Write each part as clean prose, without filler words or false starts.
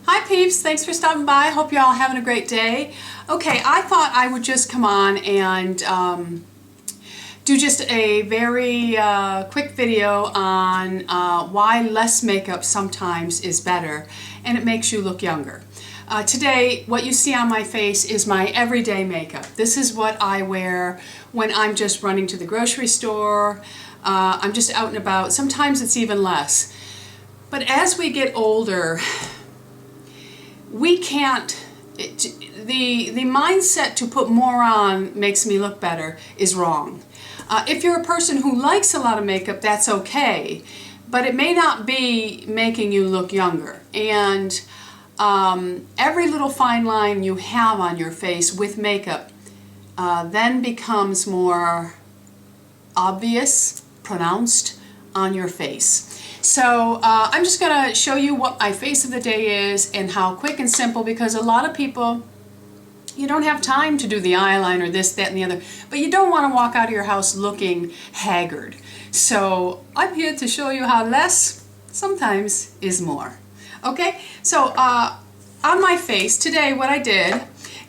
Hi peeps, thanks for stopping by. Hope you're all having a great day. Okay, I thought I would just come on and do just a very quick video on why less makeup sometimes is better and it makes you look younger. Today, what you see on my face is my everyday makeup. This is what I wear when I'm just running to the grocery store. I'm just out and about. Sometimes it's even less. But as we get older, we can't, the mindset to put more on makes me look better is wrong. If you're a person who likes a lot of makeup, that's okay, but it may not be making you look younger. And every little fine line you have on your face with makeup then becomes more obvious, pronounced on your face. So I'm just going to show you what my face of the day is and how quick and simple, because a lot of people, you don't have time to do the eyeliner, this, that, and the other, but you don't want to walk out of your house looking haggard. So I'm here to show you how less sometimes is more. Okay, so on my face today what I did,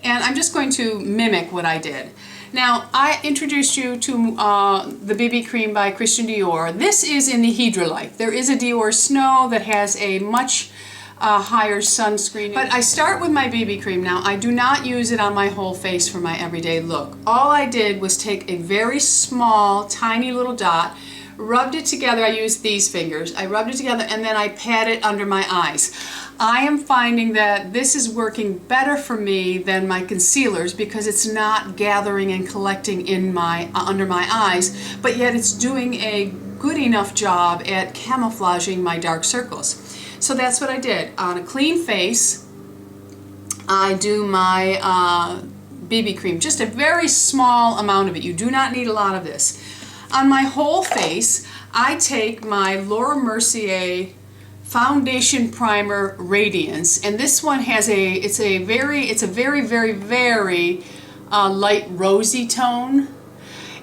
and I'm just going to mimic what I did. Now, I introduced you to the BB cream by Christian Dior. This is in the Hydrolite. There is a Dior Snow that has a much higher sunscreen. But I start with my BB cream. Now, I do not use it on my whole face for my everyday look. All I did was take a very small, tiny little dot, rubbed it together. I used these fingers. I rubbed it together and then I pat it under my eyes. I am finding that this is working better for me than my concealers because it's not gathering and collecting in my under my eyes, but yet it's doing a good enough job at camouflaging my dark circles. So that's what I did. On a clean face, I do my BB cream, just a very small amount of it. You do not need a lot of this. On my whole face, I take my Mercier Foundation Primer Radiance, and this one has it's a very light rosy tone,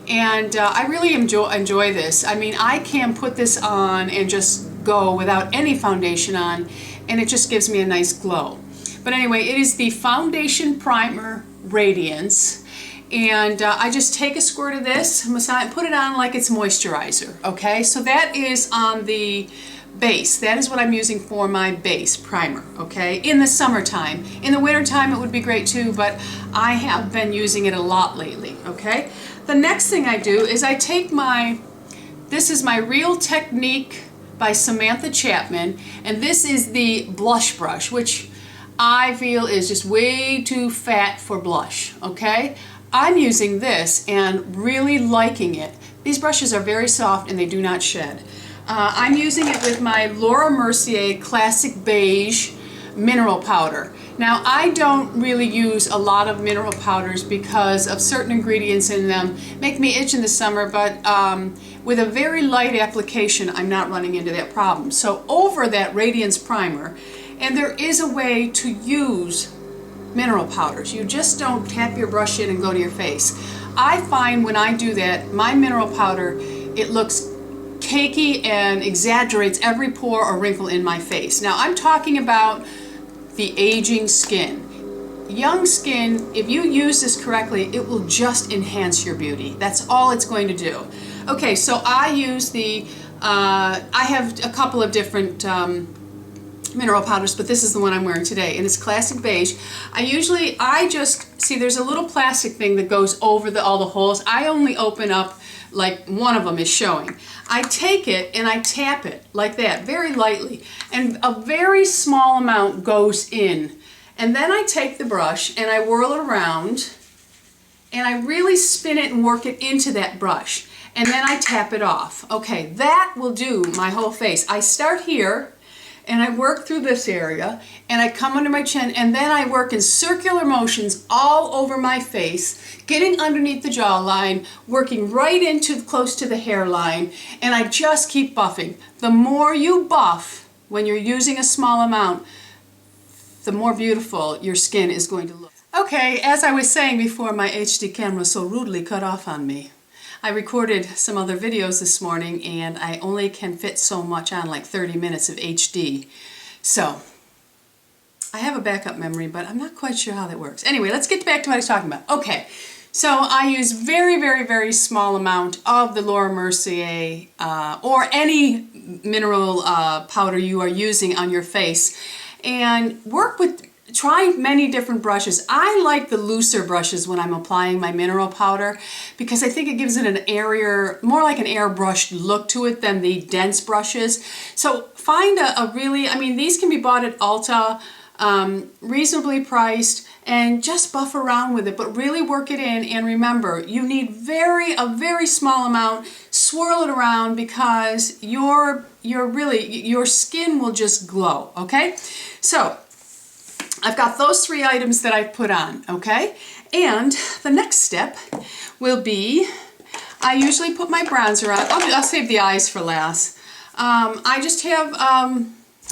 and I really enjoy this. I mean, I can put this on and just go without any foundation on, and it just gives me a nice glow. But anyway, it is the Foundation Primer Radiance, and I just take a squirt of this, put it on like it's moisturizer. Okay, so that is on the base. That is what I'm using for my base primer, okay, in the summertime. In the wintertime it would be great too, but I have been using it a lot lately, okay. The next thing I do is I take this is my Real Technique by Samantha Chapman, and this is the blush brush, which I feel is just way too fat for blush, okay. I'm using this and really liking it. These brushes are very soft and they do not shed. I'm using it with my Mercier Classic Beige Mineral Powder. Now, I don't really use a lot of mineral powders because of certain ingredients in them. Make me itch in the summer, but with a very light application, I'm not running into that problem. So over that Radiance Primer, and there is a way to use mineral powders. You just don't tap your brush in and go to your face. I find when I do that, my mineral powder, it looks cakey and exaggerates every pore or wrinkle in my face. Now, I'm talking about the aging skin. Young skin, if you use this correctly, it will just enhance your beauty. That's all it's going to do. Okay, so I use I have a couple of different mineral powders, but this is the one I'm wearing today, and it's Classic Beige. I just, see there's a little plastic thing that goes over all the holes. I only open up, like one of them is showing. I take it and I tap it like that, very lightly, and a very small amount goes in. And then I take the brush and I whirl it around and I really spin it and work it into that brush. And then I tap it off. Okay, that will do my whole face. I start here and I work through this area and I come under my chin, and then I work in circular motions all over my face, getting underneath the jawline, working right into close to the hairline, and I just keep buffing. The more you buff when you're using a small amount, the more beautiful your skin is going to look. Okay, as I was saying before my HD camera so rudely cut off on me, I recorded some other videos this morning and I only can fit so much on, like 30 minutes of HD. So I have a backup memory, but I'm not quite sure how that works. Anyway, let's get back to what I was talking about. Okay, so I use very, very, very small amount of the Laura Mercier or any mineral powder you are using on your face, and try many different brushes. I like the looser brushes when I'm applying my mineral powder because I think it gives it an airier, more like an airbrushed look to it than the dense brushes. So find a really, I mean, these can be bought at Ulta, reasonably priced, and just buff around with it, but really work it in. And remember, you need a very small amount. Swirl it around because your skin will just glow. Okay, so I've got those 3 items that I've put on. Okay, and the next step will be, I usually put my bronzer on. I'll save the eyes for last. I just have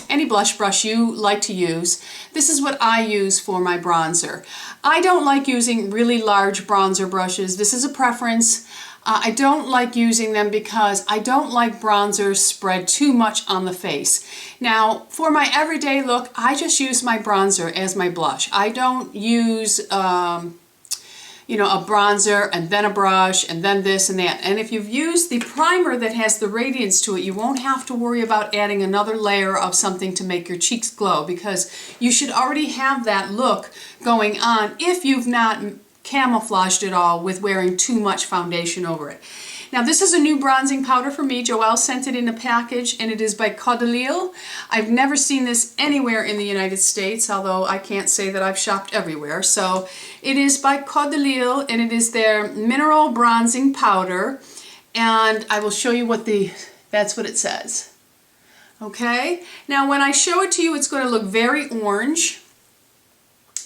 any blush brush you like to use. This is what I use for my bronzer. I don't like using really large bronzer brushes. This is a preference. I don't like using them because I don't like bronzers spread too much on the face. Now, for my everyday look, I just use my bronzer as my blush. I don't use you know, a bronzer and then a brush and then this and that. And if you've used the primer that has the Radiance to it, you won't have to worry about adding another layer of something to make your cheeks glow, because you should already have that look going on if you've not camouflaged it all with wearing too much foundation over it. Now, this is a new bronzing powder for me. Joelle sent it in a package, and it is by Caudalie. I've never seen this anywhere in the United States, although I can't say that I've shopped everywhere. So it is by Caudalie, and it is their mineral bronzing powder. And I will show you that's what it says. Okay? Now, when I show it to you, it's going to look very orange,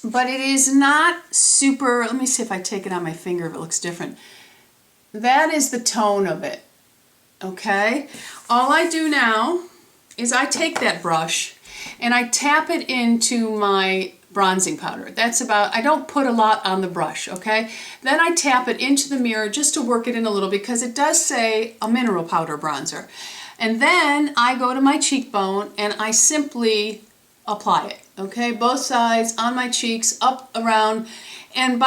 but it is not super. Let me see if I take it on my finger if it looks different. That is the tone of it, okay? All I do now is I take that brush and I tap it into my bronzing powder. That's about, I don't put a lot on the brush, okay? Then I tap it into the mirror just to work it in a little, because it does say a mineral powder bronzer. And then I go to my cheekbone and I simply apply it, okay? Both sides on my cheeks, up, around, and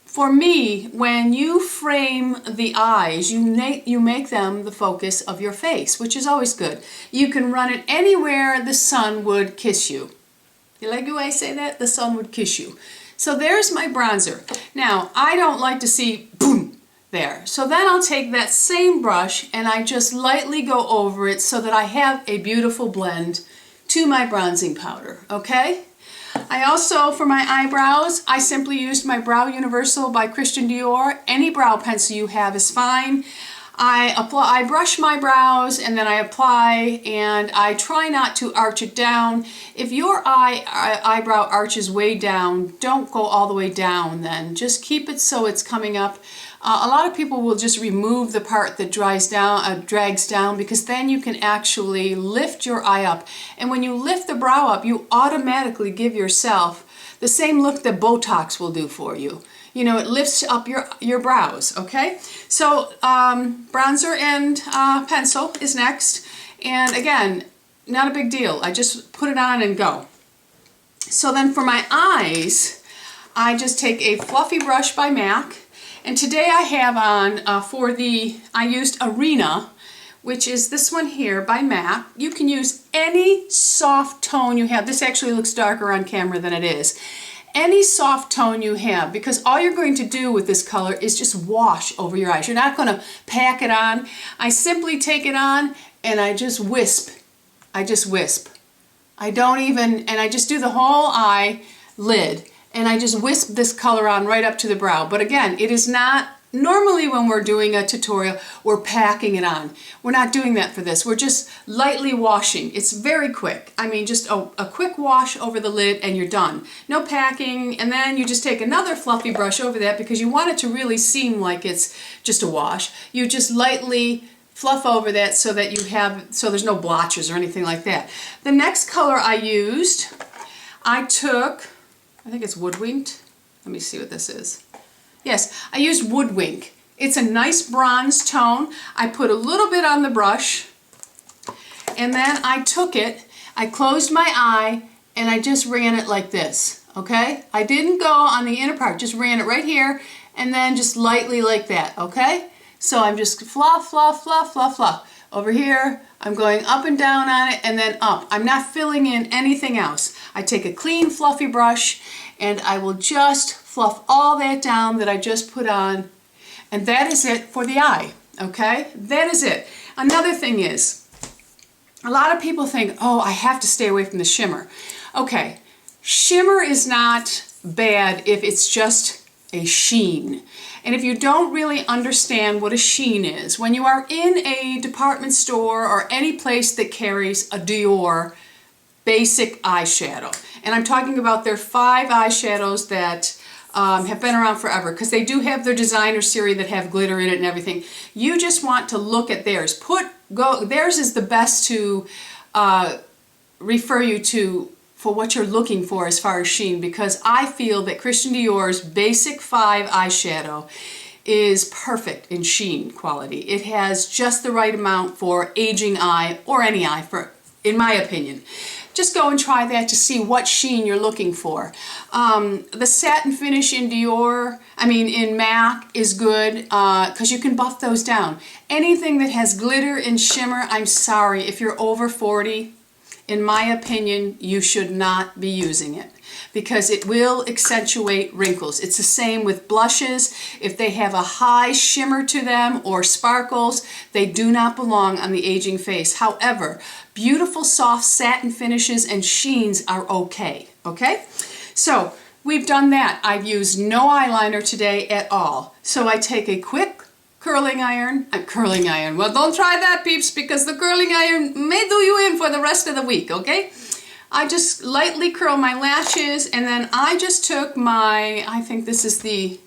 for me, when you frame the eyes, you make them the focus of your face, which is always good. You can run it anywhere the sun would kiss you. You like the way I say that? The sun would kiss you. So there's my bronzer. Now, I don't like to see boom there. So then I'll take that same brush and I just lightly go over it so that I have a beautiful blend to my bronzing powder, okay? I also, for my eyebrows, I simply used my Brow Universal by Christian Dior. Any brow pencil you have is fine. I brush my brows and then I apply, and I try not to arch it down. If your eyebrow arches way down, don't go all the way down then. Just keep it so it's coming up. A lot of people will just remove the part that drags down, because then you can actually lift your eye up. And when you lift the brow up, you automatically give yourself the same look that Botox will do for you. You know, it lifts up your brows, okay? So bronzer and pencil is next. And again, not a big deal. I just put it on and go. So then for my eyes, I just take a fluffy brush by MAC. And today I have on, I used Arena, which is this one here by MAC. You can use any soft tone you have. This actually looks darker on camera than it is. Any soft tone you have, because all you're going to do with this color is just wash over your eyes. You're not going to pack it on. I simply take it on and I just wisp. I just wisp. I don't even, and I just do the whole eye lid. And I just wisp this color on right up to the brow. But again, it is not, normally when we're doing a tutorial, we're packing it on. We're not doing that for this. We're just lightly washing. It's very quick. I mean, just a quick wash over the lid and you're done. No packing, and then you just take another fluffy brush over that, because you want it to really seem like it's just a wash. You just lightly fluff over that so that so there's no blotches or anything like that. The next color I used, I think it's Woodwinked. Let me see what this is. Yes, I used Woodwink. It's a nice bronze tone. I put a little bit on the brush, and then I took it, I closed my eye, and I just ran it like this, okay? I didn't go on the inner part, just ran it right here, and then just lightly like that, okay? So I'm just fluff, fluff, fluff, fluff, fluff. Over here, I'm going up and down on it and then up. I'm not filling in anything else. I take a clean, fluffy brush and I will just fluff all that down that I just put on. And that is it for the eye, okay? That is it. Another thing is, a lot of people think, oh, I have to stay away from the shimmer. Okay, shimmer is not bad if it's just a sheen. And if you don't really understand what a sheen is, when you are in a department store or any place that carries a Dior basic eyeshadow, and I'm talking about their 5 eyeshadows that have been around forever, because they do have their designer series that have glitter in it and everything. You just want to look at theirs. Theirs is the best to refer you to for what you're looking for as far as sheen, because I feel that Christian Dior's basic 5 eyeshadow is perfect in sheen quality. It has just the right amount for aging eye, or any eye, in my opinion. Just go and try that to see what sheen you're looking for. The satin finish in in MAC is good because you can buff those down. Anything that has glitter and shimmer, I'm sorry, if you're over 40, in my opinion, you should not be using it because it will accentuate wrinkles. It's the same with blushes. If they have a high shimmer to them or sparkles, they do not belong on the aging face. However, beautiful soft satin finishes and sheens are okay, okay? So we've done that. I've used no eyeliner today at all. So I take a quick curling iron. Well, don't try that, peeps, because the curling iron may do you in for the rest of the week, okay? I just lightly curl my lashes, and then I just took my, I think this is the,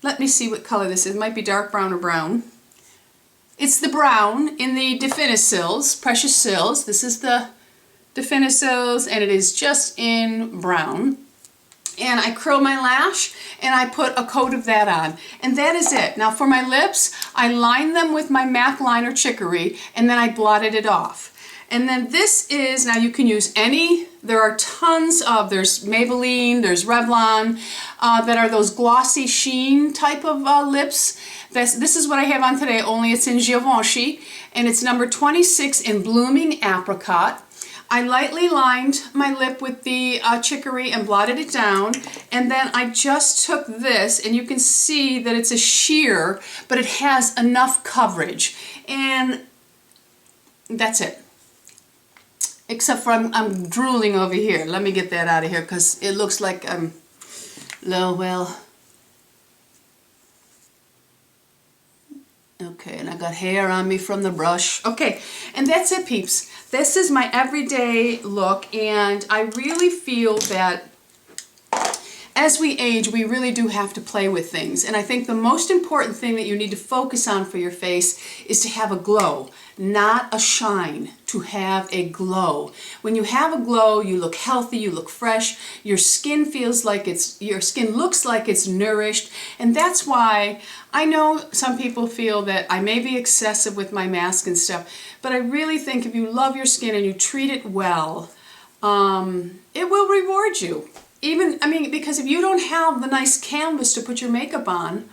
let me see what color this is. It might be dark brown or brown. It's the brown in the Definicils, Precious Sills. This is the Definicils, and it is just in brown. And I curl my lash and I put a coat of that on, and that is it. Now for my lips, I line them with my MAC liner Chicory, and then I blotted it off. And then this is, now you can use any, there are tons of, there's Maybelline, there's Revlon, that are those glossy sheen type of lips. This is what I have on today, only it's in Givenchy, and it's number 26 in Blooming Apricot. I lightly lined my lip with the Chicory and blotted it down, and then I just took this, and you can see that it's a sheer, but it has enough coverage, and that's it. Except for I'm drooling over here. Let me get that out of here because it looks like I'm well. Okay, and I got hair on me from the brush. Okay, and that's it, peeps. This is my everyday look, and I really feel that as we age, we really do have to play with things. And I think the most important thing that you need to focus on for your face is to have a glow, not a shine, to have a glow. When you have a glow, you look healthy, you look fresh, your skin feels like your skin looks like it's nourished. And that's why I know some people feel that I may be excessive with my mask and stuff, but I really think if you love your skin and you treat it well, it will reward you. Because if you don't have the nice canvas to put your makeup on,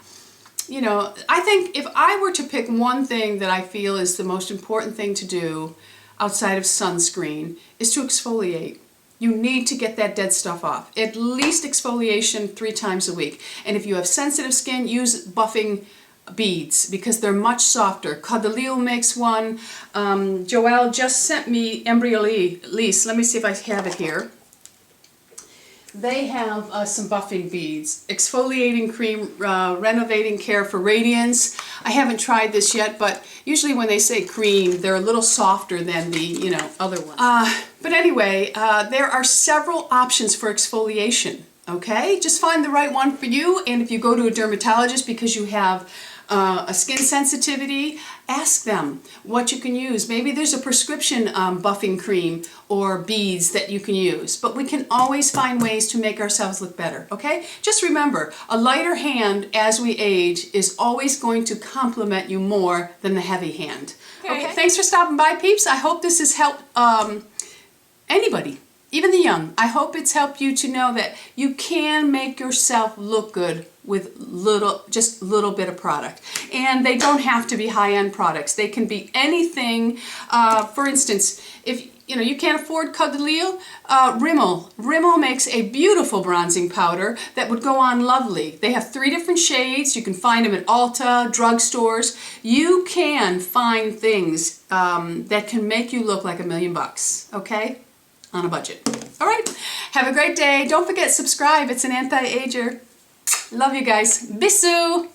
you know, I think if I were to pick one thing that I feel is the most important thing to do outside of sunscreen is to exfoliate. You need to get that dead stuff off. At least exfoliation 3 times a week. And if you have sensitive skin, use buffing beads because they're much softer. Caudelil makes one. Joelle just sent me Embryolisse. Let me see if I have it here. They have some buffing beads. Exfoliating cream, renovating care for Radiance. I haven't tried this yet, but usually when they say cream, they're a little softer than the, other one. But anyway, there are several options for exfoliation, okay? Just find the right one for you, and if you go to a dermatologist because you have a skin sensitivity, ask them what you can use. Maybe there's a prescription buffing cream or beads that you can use, but we can always find ways to make ourselves look better, okay? Just remember, a lighter hand as we age is always going to compliment you more than the heavy hand. Okay, thanks for stopping by, peeps. I hope this has helped anybody. even the young. I hope it's helped you to know that you can make yourself look good with just little bit of product. And they don't have to be high-end products. They can be anything. For instance, if you can't afford Caudalie, Rimmel makes a beautiful bronzing powder that would go on lovely. They have 3 different shades. You can find them at Ulta, drugstores. You can find things that can make you look like $1 million, okay? On a budget. All right, have a great day. Don't forget, subscribe. It's an anti-ager. Love you guys. Bisous!